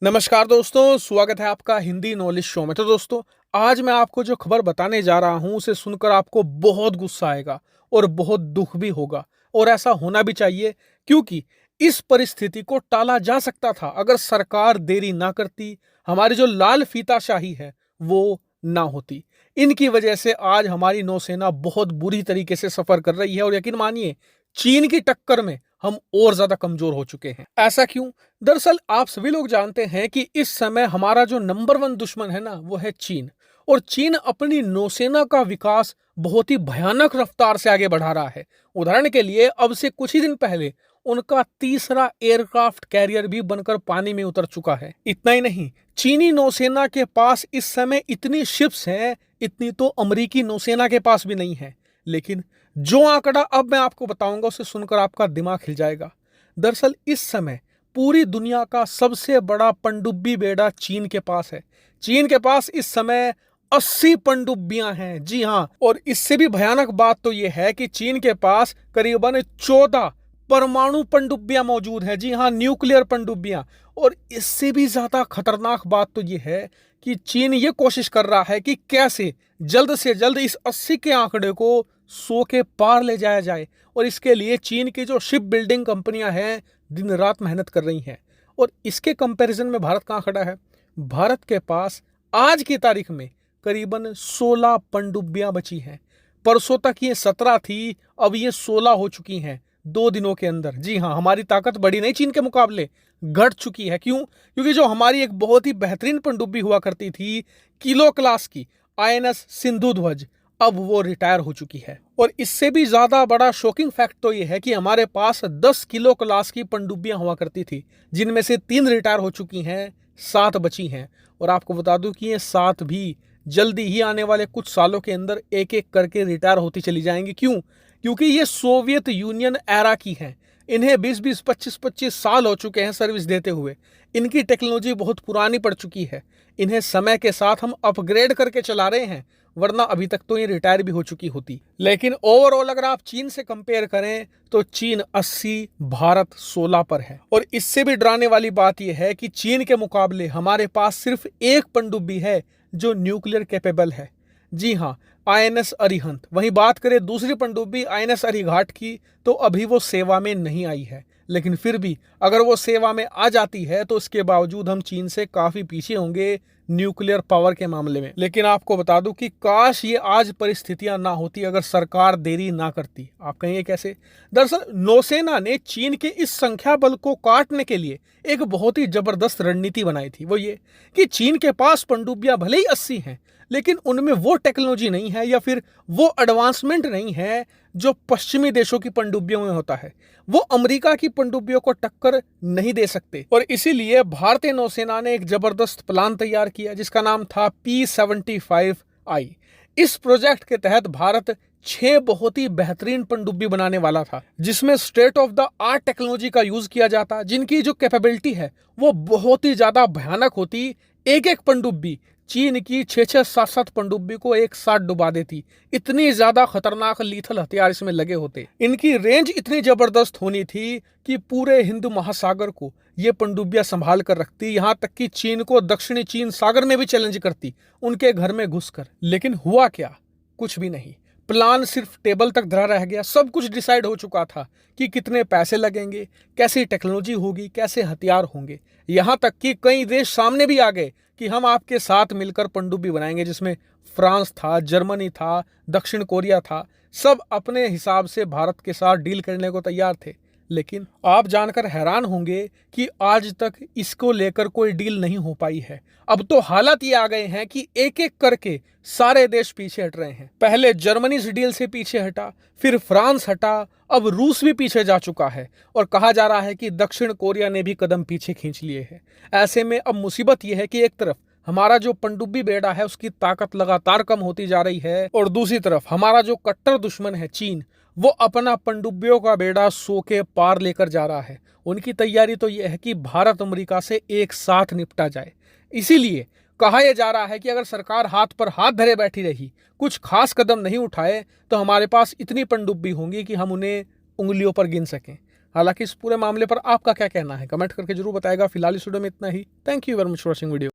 नमस्कार दोस्तों, स्वागत है आपका हिंदी नॉलेज शो में। तो दोस्तों, आज मैं आपको जो खबर बताने जा रहा हूं उसे सुनकर आपको बहुत गुस्सा आएगा और बहुत दुख भी होगा। और ऐसा होना भी चाहिए, क्योंकि इस परिस्थिति को टाला जा सकता था अगर सरकार देरी ना करती, हमारी जो लाल फीताशाही है वो ना होती। इनकी वजह से आज हमारी नौसेना बहुत बुरी तरीके से सफर कर रही है और यकीन मानिए, चीन की टक्कर में हम और ज्यादा कमजोर हो चुके हैं। ऐसा क्यों? दरअसल आप सभी लोग जानते हैं कि इस समय हमारा जो नंबर 1 दुश्मन है ना, वो है चीन। और चीन अपनी नौसेना का विकास बहुत ही भयानक रफ्तार से आगे बढ़ा रहा है। उदाहरण के लिए, अब से कुछ ही दिन पहले उनका तीसरा एयरक्राफ्ट कैरियर भी बनकर पानी में उतर चुका है। इतना ही नहीं, चीनी नौसेना के पास इस समय इतनी शिप्स हैं, इतनी तो अमेरिकी नौसेना के पास भी नहीं है। लेकिन जो आंकड़ा अब मैं आपको बताऊंगा उसे सुनकर आपका दिमाग हिल जाएगा। दरअसल इस समय पूरी दुनिया का सबसे बड़ा पनडुब्बी बेड़ा चीन के पास है। चीन के पास इस समय 80 पनडुब्बियां हैं। जी हां, और इससे भी भयानक बात तो यह है कि चीन के पास करीबन 14 परमाणु पनडुब्बियां मौजूद हैं। जी हां, न्यूक्लियर पनडुब्बियां। और इससे भी ज्यादा खतरनाक बात तो यह है कि चीन ये कोशिश कर रहा है कि कैसे जल्द से जल्द इस 80 के आंकड़े को 100 के पार ले जाया जाए। और इसके लिए चीन की जो शिप बिल्डिंग कंपनियां हैं, दिन रात मेहनत कर रही हैं। और इसके कंपैरिजन में भारत कहां खड़ा है? भारत के पास आज की तारीख में करीबन 16 पनडुब्बियां बची हैं। परसों तक ये 17 थी, अब ये 16 हो चुकी हैं 2 दिनों के अंदर। जी हां, हमारी ताकत बढ़ी नहीं, चीन के मुकाबले घट चुकी है। क्यों? क्योंकि जो हमारी एक बहुत ही बेहतरीन पनडुब्बी हुआ करती थी, किलो क्लास की आईएनएस सिंधु ध्वज, अब वो रिटायर हो चुकी है। और इससे भी ज्यादा बड़ा शॉकिंग फैक्ट तो ये है कि हमारे पास 10 किलो क्लास की पनडुब्बियां हुआ करती थी, जिनमें से 3 रिटायर हो चुकी हैं, 7 बची हैं। और आपको बता दूं कि ये 7 भी जल्दी ही आने वाले कुछ सालों के अंदर एक एक करके रिटायर होती चली जाएंगी। क्यों? क्योंकि ये सोवियत यूनियन एरा की हैं। इन्हें 20-20, 25-25 साल हो चुके हैं सर्विस देते हुए। इनकी टेक्नोलॉजी बहुत पुरानी पड़ चुकी है। इन्हें समय के साथ हम अपग्रेड करके चला रहे हैं, वरना अभी तक तो ये रिटायर भी हो चुकी होती। लेकिन ओवरऑल अगर आप चीन से कंपेयर करें तो चीन 80, भारत 16 पर है। और इससे भी डराने वाली बात यह है कि चीन के मुकाबले हमारे पास सिर्फ एक पनडुब्बी है जो न्यूक्लियर कैपेबल है। जी हां, आईएनएस अरिहंत। वहीं बात करें दूसरी पनडुब्बी आईएनएस अरिघाट की, तो अभी वो सेवा में नहीं आई है। लेकिन फिर भी अगर वो सेवा में आ जाती है तो इसके बावजूद हम चीन से काफी पीछे होंगे न्यूक्लियर पावर के मामले में। लेकिन आपको बता दूं कि काश ये आज परिस्थितियां ना होती अगर सरकार देरी ना करती। आप कहेंगे कैसे? दरअसल नौसेना ने चीन के इस संख्या बल को काटने के लिए एक बहुत ही जबरदस्त रणनीति बनाई थी। वो ये कि चीन के पास पनडुब्बियां भले ही 80 हैं, लेकिन उनमें वो टेक्नोलॉजी नहीं है या फिर वो एडवांसमेंट नहीं है जो पश्चिमी देशों की पनडुब्बियों में होता है। वो अमेरिका की पनडुब्बियों को टक्कर नहीं दे सकते। और इसीलिए भारतीय नौसेना ने एक जबरदस्त प्लान तैयार किया जिसका नाम था P-75I। इस प्रोजेक्ट के तहत भारत 6 बहुत ही बेहतरीन पनडुब्बी बनाने वाला था, जिसमें state of the art technology का यूज किया जाता, जिनकी जो कैपेबिलिटी है वो बहुत ही ज्यादा भयानक होती। एक एक पनडुब्बी चीन की 6-6, 7-7 पनडुब्बी को एक साथ डुबा देती। इतनी ज्यादा खतरनाक लीथल हथियार इसमें लगे होते। इनकी रेंज इतनी जबरदस्त होनी थी कि पूरे हिंद महासागर को ये पनडुब्बियां संभाल कर रखती, यहां तक कि चीन को दक्षिणी चीन सागर में भी चैलेंज करती, उनके घर में घुसकर। लेकिन हुआ क्या? कुछ भी नहीं। प्लान सिर्फ टेबल तक धरा रह गया। सब कुछ डिसाइड हो चुका था कि कितने पैसे लगेंगे, कैसी टेक्नोलॉजी होगी, कैसे हथियार होंगे। यहां तक कि कई देश सामने भी आ गए कि हम आपके साथ मिलकर पनडुब्बी बनाएंगे, जिसमें फ्रांस था, जर्मनी था, दक्षिण कोरिया था। सब अपने हिसाब से भारत के साथ डील करने को तैयार थे। लेकिन आप जानकर हैरान होंगे कि आज तक इसको लेकर कोई डील नहीं हो पाई है। अब तो हालात ये आ गए हैं कि एक एक करके सारे देश पीछे हट रहे हैं। पहले जर्मनी इस डील से पीछे हटा, फिर फ्रांस हटा, अब रूस भी पीछे जा चुका है और कहा जा रहा है कि दक्षिण कोरिया ने भी कदम पीछे खींच लिए हैं। ऐसे में अब मुसीबत यह है कि एक तरफ हमारा जो पनडुब्बी बेड़ा है उसकी ताकत लगातार कम होती जा रही है, और दूसरी तरफ हमारा जो कट्टर दुश्मन है चीन, वो अपना पनडुब्बियों का बेड़ा 100 के पार लेकर जा रहा है। उनकी तैयारी तो यह है कि भारत अमेरिका से एक साथ निपटा जाए। इसीलिए कहा यह जा रहा है कि अगर सरकार हाथ पर हाथ धरे बैठी रही, कुछ खास कदम नहीं उठाए, तो हमारे पास इतनी पनडुब्बी होंगी कि हम उन्हें उंगलियों पर गिन सकें। हालांकि इस पूरे मामले पर आपका क्या कहना है कमेंट करके जरूर बताएगा। फिलहाल इस वीडियो में इतना ही। Thank you very much for watching video.